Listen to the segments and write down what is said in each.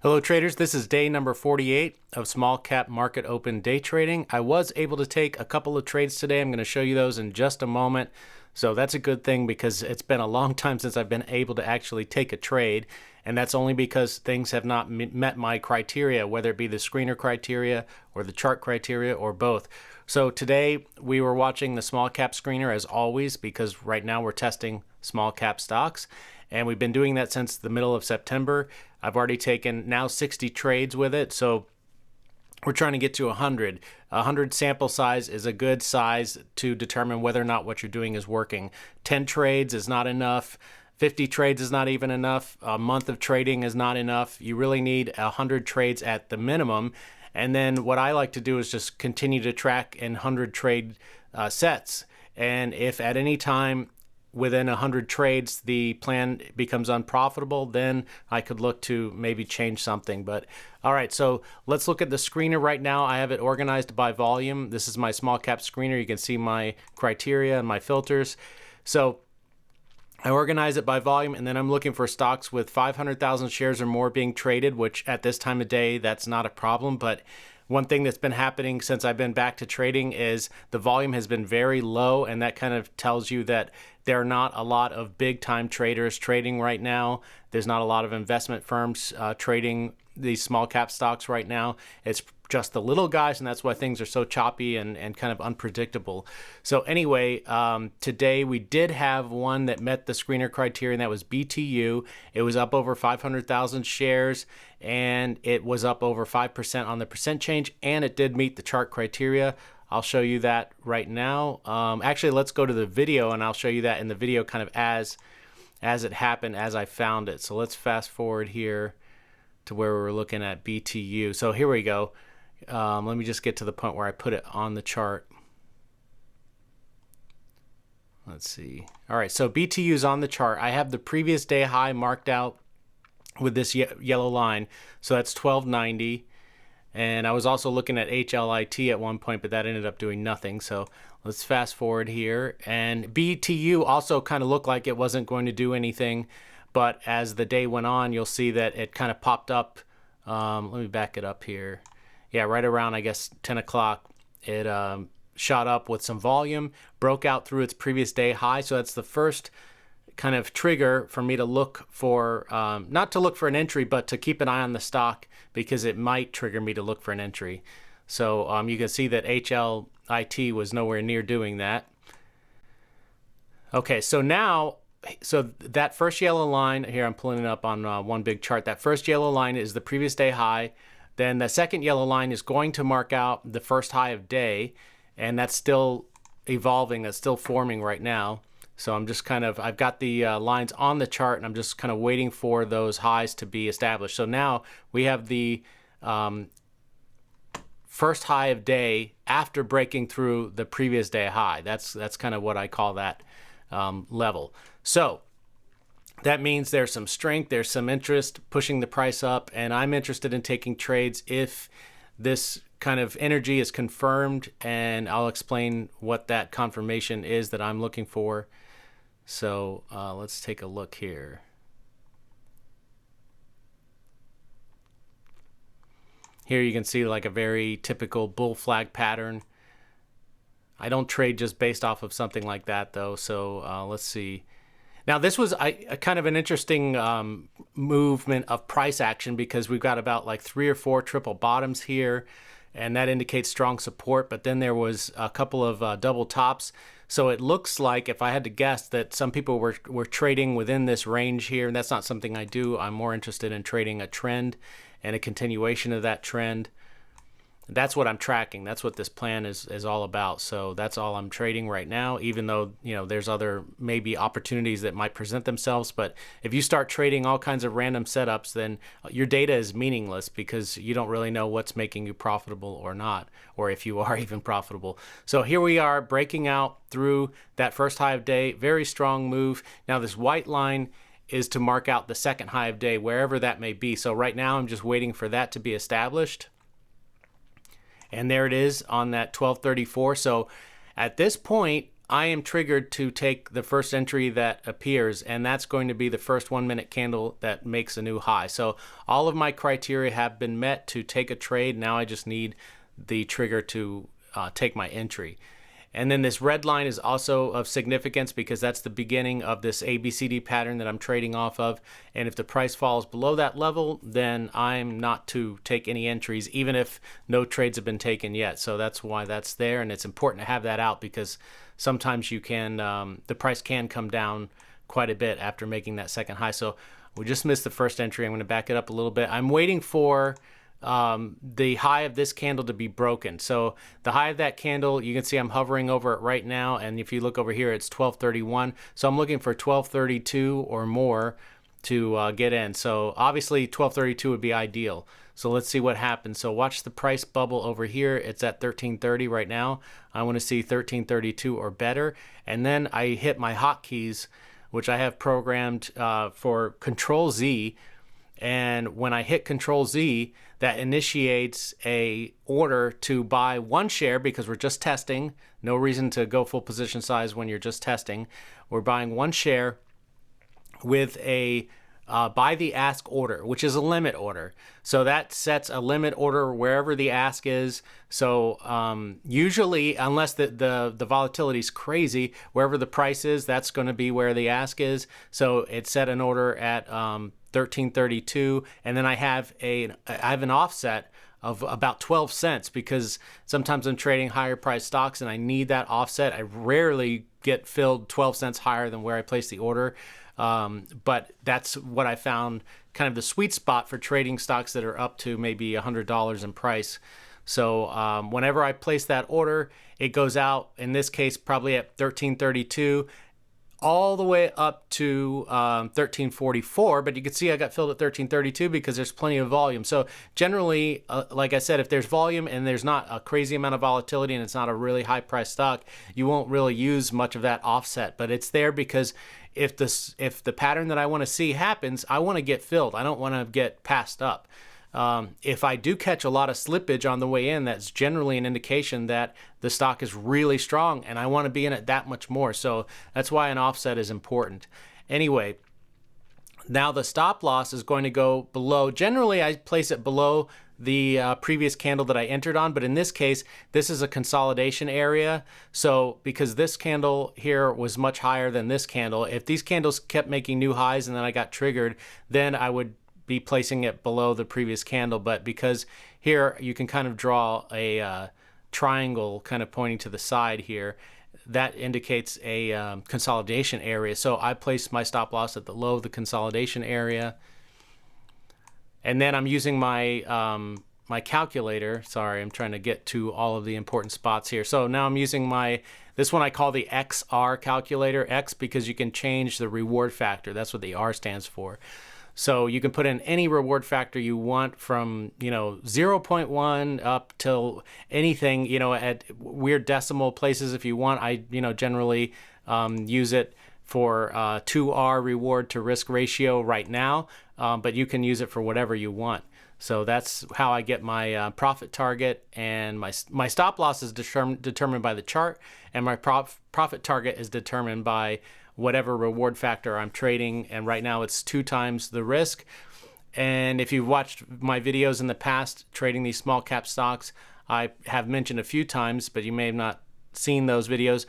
Hello traders, this is day number 48 of small cap market open day trading. I was able to take a couple of trades today. I'm going to show you those in just a moment. So that's a good thing because it's been a long time since I've been able to actually take a trade. And that's only because things have not met my criteria, whether it be the screener criteria or the chart criteria or both. So today we were watching the small cap screener as always because right now we're testing small cap stocks. And we've been doing that since the middle of September. I've already taken now 60 trades with it. So we're trying to get to 100. 100 sample size is a good size to determine whether or not what you're doing is working. 10 trades is not enough. 50 trades is not even enough. A month of trading is not enough. You really need 100 trades at the minimum. And then what I like to do is just continue to track in 100 trade sets. And if at any time within 100 trades the plan becomes unprofitable, then I could look to maybe change something. But all right, so let's look at the screener right now. I have it organized by volume. This is my small cap screener. You can see my criteria and my filters. So I organize it by volume, and then I'm looking for stocks with 500,000 shares or more being traded, which at this time of day, that's not a problem. But one thing that's been happening since I've been back to trading is the volume has been very low, and that kind of tells you that there are not a lot of big time traders trading right now. There's not a lot of investment firms trading these small cap stocks right now. It's just the little guys, and that's why things are so choppy and kind of unpredictable. So anyway, today we did have one that met the screener criteria, and that was BTU. It was up over 500,000 shares, and it was up over 5% on the percent change, and it did meet the chart criteria. I'll show you that right now. Actually, let's go to the video, and I'll show you that in the video kind of as it happened, as I found it. So let's fast forward here to where we're looking at BTU. So here we go. Let me just get to the point where I put it on the chart. Let's see. All right, so BTU is on the chart. I have the previous day high marked out with this yellow line. So that's 1290. And I was also looking at HLIT at one point, but that ended up doing nothing. So let's fast forward here. And BTU also kind of looked like it wasn't going to do anything. But as the day went on, you'll see that it kind of popped up. Let me back it up here. Yeah, right around, I guess, 10 o'clock, it shot up with some volume, broke out through its previous day high. So that's the first kind of trigger for me to look for, not to look for an entry, but to keep an eye on the stock because it might trigger me to look for an entry. So you can see that HLIT was nowhere near doing that. Okay, so now, so that first yellow line, here I'm pulling it up on one big chart. That first yellow line is the previous day high. Then the second yellow line is going to mark out the first high of day, and that's still evolving, that's still forming right now. So I'm just kind of, I've got the lines on the chart, and I'm just kind of waiting for those highs to be established. So now we have the first high of day after breaking through the previous day high. That's kind of what I call that level. So that means there's some strength, there's some interest pushing the price up, and I'm interested in taking trades if this kind of energy is confirmed, and I'll explain what that confirmation is that I'm looking for. So let's take a look here. Here you can see like a very typical bull flag pattern. I don't trade just based off of something like that though, so let's see. Now this was a kind of an interesting movement of price action because we've got about like 3 or 4 triple bottoms here, and that indicates strong support, but then there was a couple of double tops. So it looks like, if I had to guess, that some people were trading within this range here, and that's not something I do. I'm more interested in trading a trend and a continuation of that trend. That's what I'm tracking. That's what this plan is all about. So that's all I'm trading right now, even though, you know, there's other maybe opportunities that might present themselves. But if you start trading all kinds of random setups, then your data is meaningless because you don't really know what's making you profitable or not, or if you are even profitable. So here we are breaking out through that first high of day, very strong move. Now this white line is to mark out the second high of day, wherever that may be. So right now I'm just waiting for that to be established. And there it is on that 1234. So at this point, I am triggered to take the first entry that appears, and that's going to be the first 1 minute candle that makes a new high. So all of my criteria have been met to take a trade. Now I just need the trigger to take my entry. And then this red line is also of significance because that's the beginning of this ABCD pattern that I'm trading off of. And if the price falls below that level, then I'm not to take any entries, even if no trades have been taken yet. So that's why that's there. And it's important to have that out because sometimes you can, the price can come down quite a bit after making that second high. So we just missed the first entry. I'm going to back it up a little bit. I'm waiting for the high of this candle to be broken. So the high of that candle, you can see I'm hovering over it right now, and if you look over here, it's 1231. So I'm looking for 1232 or more to get in. So obviously 1232 would be ideal. So let's see what happens. So watch the price bubble over here. It's at 1330 right now. I want to see 1332 or better, and then I hit my hotkeys, which I have programmed for Control Z. And when I hit Control Z, that initiates a order to buy one share because we're just testing. No reason to go full position size when you're just testing. We're buying one share with a by the ask order, which is a limit order. So that sets a limit order wherever the ask is. So usually, unless the volatility is crazy, wherever the price is, that's going to be where the ask is. So it set an order at 1332, and then I have an offset of about 12 cents because sometimes I'm trading higher price stocks and I need that offset. I rarely get filled 12 cents higher than where I place the order. But that's what I found kind of the sweet spot for trading stocks that are up to maybe $100 in price. So whenever I place that order, it goes out, in this case, probably at 1332, all the way up to 1344, but you can see I got filled at 1332 because there's plenty of volume. So generally, like I said, if there's volume and there's not a crazy amount of volatility and it's not a really high price stock, you won't really use much of that offset. But it's there because if the pattern that I want to see happens, I want to get filled. I don't want to get passed up. If I do catch a lot of slippage on the way in, that's generally an indication that the stock is really strong and I want to be in it that much more. So that's why an offset is important. Anyway, now the stop loss is going to go below. Generally, I place it below the previous candle that I entered on, but in this case, this is a consolidation area. So because this candle here was much higher than this candle, if these candles kept making new highs and then I got triggered, then I would be placing it below the previous candle. But because here you can kind of draw a triangle kind of pointing to the side here, that indicates a consolidation area. So I placed my stop loss at the low of the consolidation area. And then I'm using my my calculator. Sorry, I'm trying to get to all of the important spots here. So now I'm using this one I call the XR calculator. X because you can change the reward factor. That's what the R stands for. So you can put in any reward factor you want from, 0.1 up till anything, at weird decimal places if you want. I, generally use it for 2R reward to risk ratio right now, but you can use it for whatever you want. So that's how I get my profit target, and my stop loss is determined by the chart, and my profit target is determined by whatever reward factor I'm trading, and right now it's 2 times the risk. And if you've watched my videos in the past trading these small cap stocks, I have mentioned a few times, but you may have not seen those videos,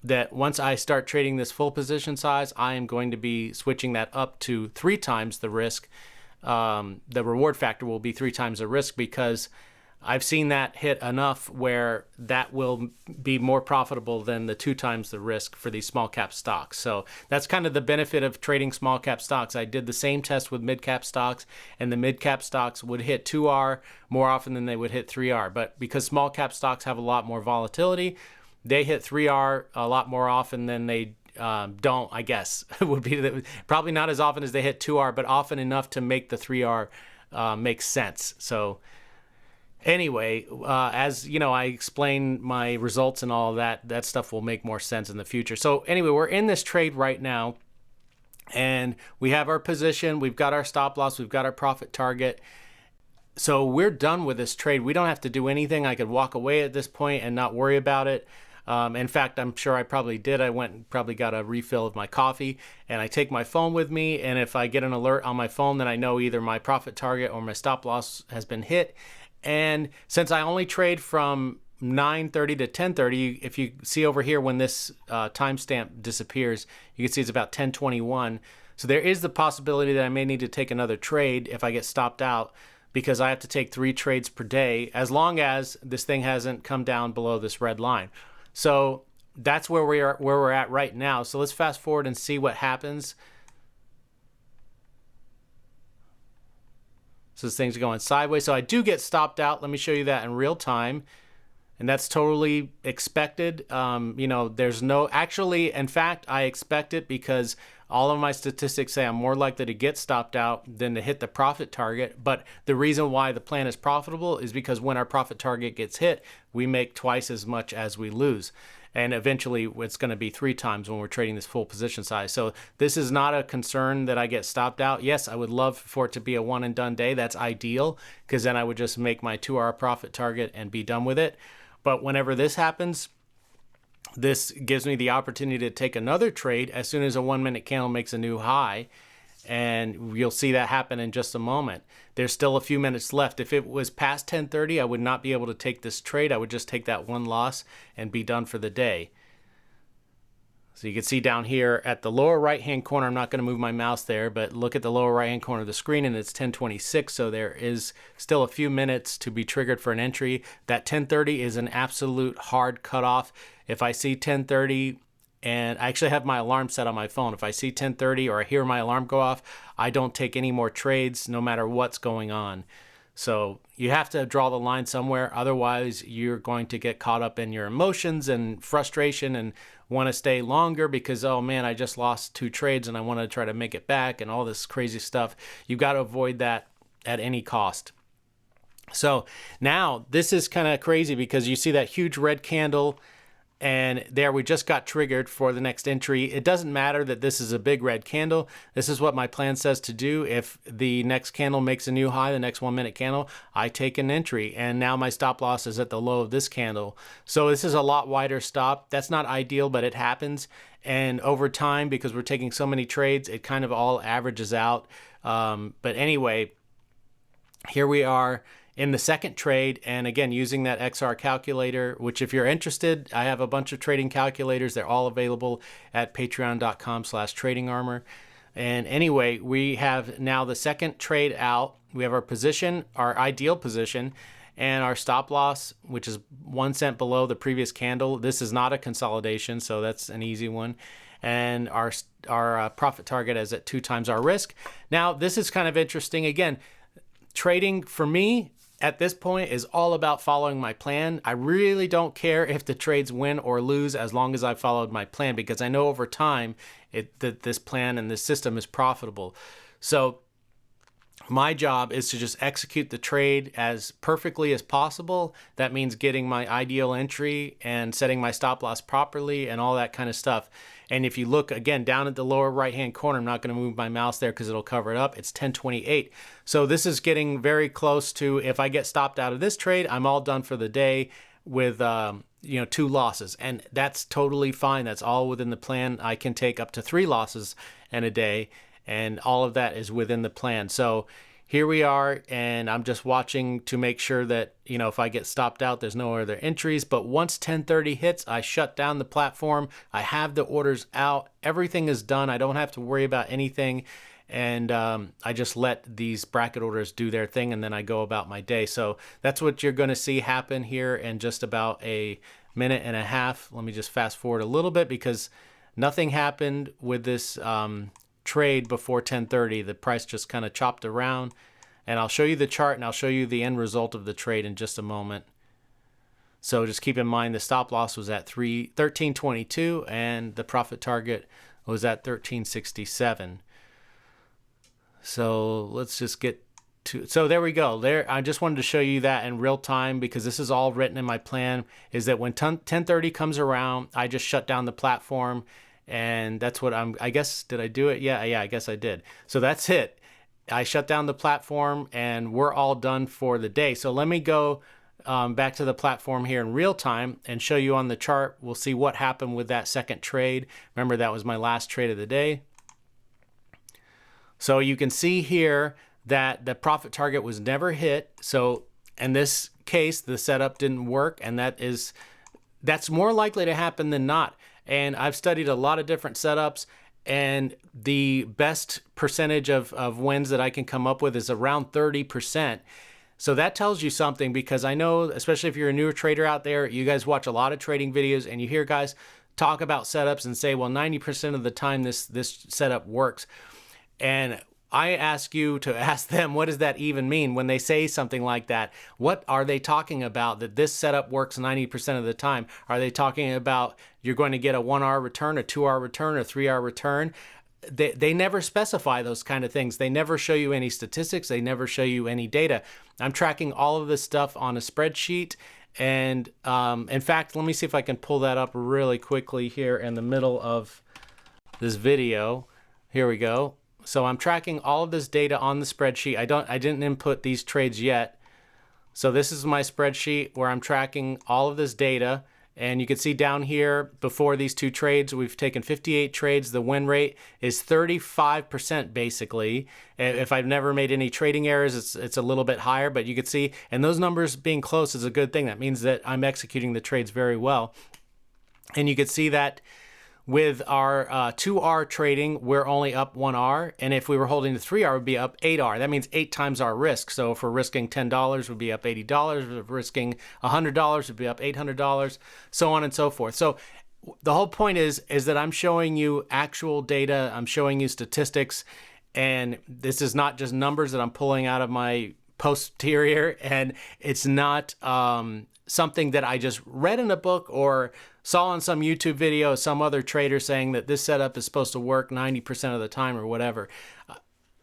that once I start trading this full position size, I am going to be switching that up to 3 times the risk. The reward factor will be 3 times the risk because I've seen that hit enough where that will be more profitable than the 2 times the risk for these small cap stocks. So that's kind of the benefit of trading small cap stocks. I did the same test with mid cap stocks, and the mid cap stocks would hit 2R more often than they would hit 3R. But because small cap stocks have a lot more volatility, they hit 3R a lot more often than they don't, I guess. It would be probably not as often as they hit 2R, but often enough to make the 3R make sense. So anyway, as I explain my results and all of that stuff will make more sense in the future. So anyway, we're in this trade right now, and we have our position, we've got our stop loss, we've got our profit target. So we're done with this trade. We don't have to do anything. I could walk away at this point and not worry about it. In fact, I'm sure I probably did. I went and probably got a refill of my coffee, and I take my phone with me. And if I get an alert on my phone, then I know either my profit target or my stop loss has been hit. And since I only trade from 9:30 to 10:30, if you see over here when this timestamp disappears, you can see it's about 10:21. So there is the possibility that I may need to take another trade if I get stopped out, because I have to take 3 trades per day as long as this thing hasn't come down below this red line. So that's where we're at right now. So let's fast forward and see what happens. So this thing's going sideways. So I do get stopped out. Let me show you that in real time. And that's totally expected. There's no, actually, in fact, I expect it because all of my statistics say I'm more likely to get stopped out than to hit the profit target. But the reason why the plan is profitable is because when our profit target gets hit, we make twice as much as we lose. And eventually it's going to be 3 times when we're trading this full position size. So this is not a concern that I get stopped out. Yes, I would love for it to be a one and done day. That's ideal, because then I would just make my 2-hour profit target and be done with it. But whenever this happens, this gives me the opportunity to take another trade as soon as a 1-minute candle makes a new high. And you'll see that happen in just a moment. There's still a few minutes left. If it was past 10:30, I would not be able to take this trade. I would just take that one loss and be done for the day. So you can see down here at the lower right-hand corner, I'm not going to move my mouse there, but look at the lower right-hand corner of the screen, and it's 10:26, so there is still a few minutes to be triggered for an entry. That 10:30 is an absolute hard cutoff. If I see 10:30, and I actually have my alarm set on my phone, if I see 10:30 or I hear my alarm go off, I don't take any more trades no matter what's going on. So you have to draw the line somewhere. Otherwise, you're going to get caught up in your emotions and frustration and want to stay longer because, oh man, I just lost 2 trades and I want to try to make it back and all this crazy stuff. You've got to avoid that at any cost. So now this is kind of crazy because you see that huge red candle, and there we just got triggered for the next entry. It doesn't matter that this is a big red candle. This is what my plan says to do. If the next candle makes a new high, the next 1-minute candle, I take an entry. And now my stop loss is at the low of this candle. So this is a lot wider stop. That's not ideal, but it happens. And over time, because we're taking so many trades, it kind of all averages out. But anyway, here we are in the second trade, and again, using that XR calculator, which if you're interested, I have a bunch of trading calculators. They're all available at patreon.com/tradingarmor. And anyway, we have now the second trade out. We have our position, our ideal position, and our stop loss, which is 1 cent below the previous candle. This is not a consolidation, so that's an easy one. And our profit target is at 2 times our risk. Now, this is kind of interesting. Again, trading for me at this point is all about following my plan. I really don't care if the trades win or lose as long as I followed my plan, because I know over time that this plan and this system is profitable. So my job is to just execute the trade as perfectly as possible. That means getting my ideal entry and setting my stop loss properly and all that kind of stuff. And if you look again down at the lower right hand corner, I'm not going to move my mouse there because it'll cover it up. It's 10:28. So this is getting very close to, if I get stopped out of this trade, I'm all done for the day with 2 losses. And that's totally fine. That's all within the plan. I can take up to 3 losses in a day, and all of that is within the plan. So here we are, and I'm just watching to make sure that, if I get stopped out, there's no other entries. But once 10:30 hits, I shut down the platform. I have the orders out. Everything is done. I don't have to worry about anything. And I just let these bracket orders do their thing, and then I go about my day. So that's what you're going to see happen here in just about a minute and a half. Let me just fast forward a little bit because nothing happened with this trade before 10:30. The price just kind of chopped around, and I'll show you the chart and I'll show you the end result of the trade in just a moment. So just keep in mind the stop loss was at 13.22 and the profit target was at 13.67. So let's just get to, so there we go. There, I just wanted to show you that in real time because this is all written in my plan, is that when 10:30 comes around, I just shut down the platform. And that's what I guess, did I do it? Yeah, I guess I did. So that's it. I shut down the platform and we're all done for the day. So let me go back to the platform here in real time and show you on the chart. We'll see what happened with that second trade. Remember, that was my last trade of the day. So you can see here that the profit target was never hit. So in this case, the setup didn't work, and that's more likely to happen than not. And I've studied a lot of different setups, and the best percentage of wins that I can come up with is around 30%. So that tells you something, because I know, especially if you're a newer trader out there, you guys watch a lot of trading videos and you hear guys talk about setups and say, well, 90% of the time this setup works. And I ask you to ask them, what does that even mean when they say something like that? What are they talking about, that this setup works 90% of the time? Are they talking about you're going to get a 1 hour return, a 2 hour return, a 3 hour return? They never specify those kind of things. They never show you any statistics. They never show you any data. I'm tracking all of this stuff on a spreadsheet. And in fact, let me see if I can pull that up really quickly here in the middle of this video. Here we go. So I'm tracking all of this data on the spreadsheet. I didn't input these trades yet. So this is my spreadsheet where I'm tracking all of this data. And you can see down here, before these two trades, we've taken 58 trades. The win rate is 35% basically. If I've never made any trading errors, it's a little bit higher, but you can see, and those numbers being close is a good thing. That means that I'm executing the trades very well. And you can see that with our 2R trading, we're only up 1R. And if we were holding the 3R, we'd be up 8R. That means 8 times our risk. So if we're risking $10, we'd be up $80. If we're risking $100, we'd be up $800, so on and so forth. So the whole point is that I'm showing you actual data. I'm showing you statistics. And this is not just numbers that I'm pulling out of my posterior. And it's not something that I just read in a book or saw on some YouTube video, some other trader saying that this setup is supposed to work 90% of the time or whatever.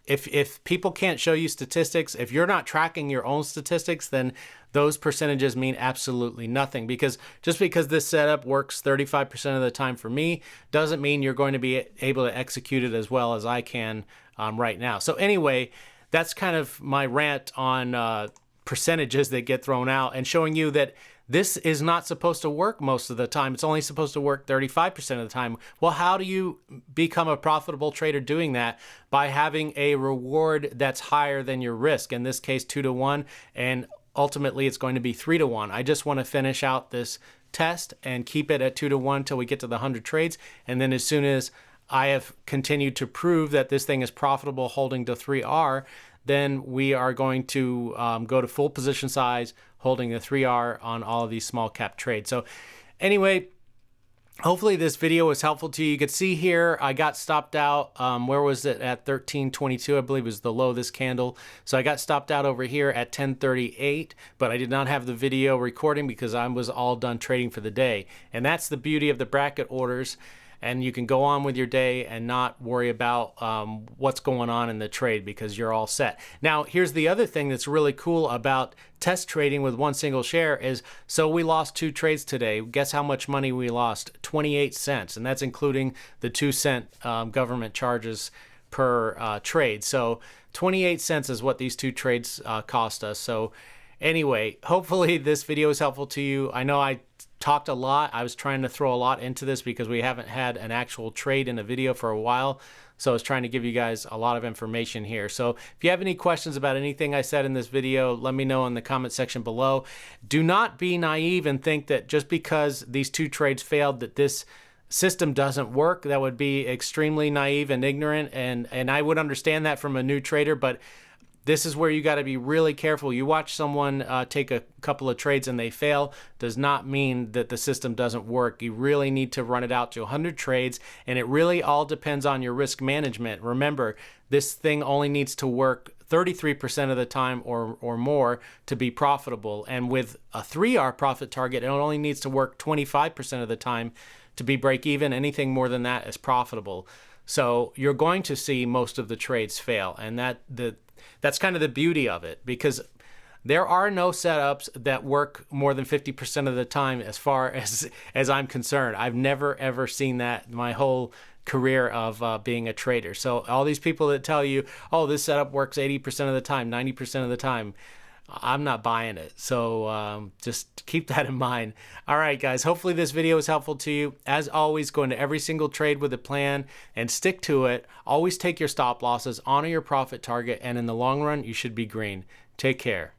If people can't show you statistics, if you're not tracking your own statistics, then those percentages mean absolutely nothing. Because just because this setup works 35% of the time for me doesn't mean you're going to be able to execute it as well as I can right now. So anyway, that's kind of my rant on percentages that get thrown out, and showing you that this is not supposed to work most of the time. It's only supposed to work 35% of the time. Well, how do you become a profitable trader doing that? By having a reward that's higher than your risk. In this case, 2 to 1, and ultimately it's going to be 3 to 1. I just want to finish out this test and keep it at 2 to 1 till we get to the 100 trades. And then as soon as I have continued to prove that this thing is profitable holding to 3R, then we are going to go to full position size, holding the 3R on all of these small cap trades. So anyway, hopefully this video was helpful to you. You could see here, I got stopped out. Where was it? At 1322, I believe was the low of this candle. So I got stopped out over here at 1038, but I did not have the video recording because I was all done trading for the day. And that's the beauty of the bracket orders. And you can go on with your day and not worry about what's going on in the trade because you're all set. Now, here's the other thing that's really cool about test trading with one single share is, so we lost 2 trades today. Guess how much money we lost? 28 cents. And that's including the 2-cent government charges per trade. So 28 cents is what these 2 trades cost us. So anyway, hopefully this video is helpful to you. I know I talked a lot. I was trying to throw a lot into this because we haven't had an actual trade in a video for a while. So I was trying to give you guys a lot of information here. So if you have any questions about anything I said in this video, let me know in the comment section below. Do not be naive and think that just because these 2 trades failed that this system doesn't work. That would be extremely naive and ignorant. And I would understand that from a new trader, but this is where you got to be really careful. You watch someone take a couple of trades and they fail, does not mean that the system doesn't work. You really need to run it out to 100 trades, and it really all depends on your risk management. Remember, this thing only needs to work 33% of the time or more to be profitable. And with a 3R profit target, it only needs to work 25% of the time to be break even. Anything more than that is profitable. So you're going to see most of the trades fail, and that's kind of the beauty of it, because there are no setups that work more than 50% of the time as far as I'm concerned. I've never, ever seen that my whole career of being a trader. So all these people that tell you, oh, this setup works 80% of the time, 90% of the time, I'm not buying it. So just keep that in mind. All right, guys, hopefully this video is helpful to you. As always, go into every single trade with a plan and stick to it. Always take your stop losses, honor your profit target, and in the long run, you should be green. Take care.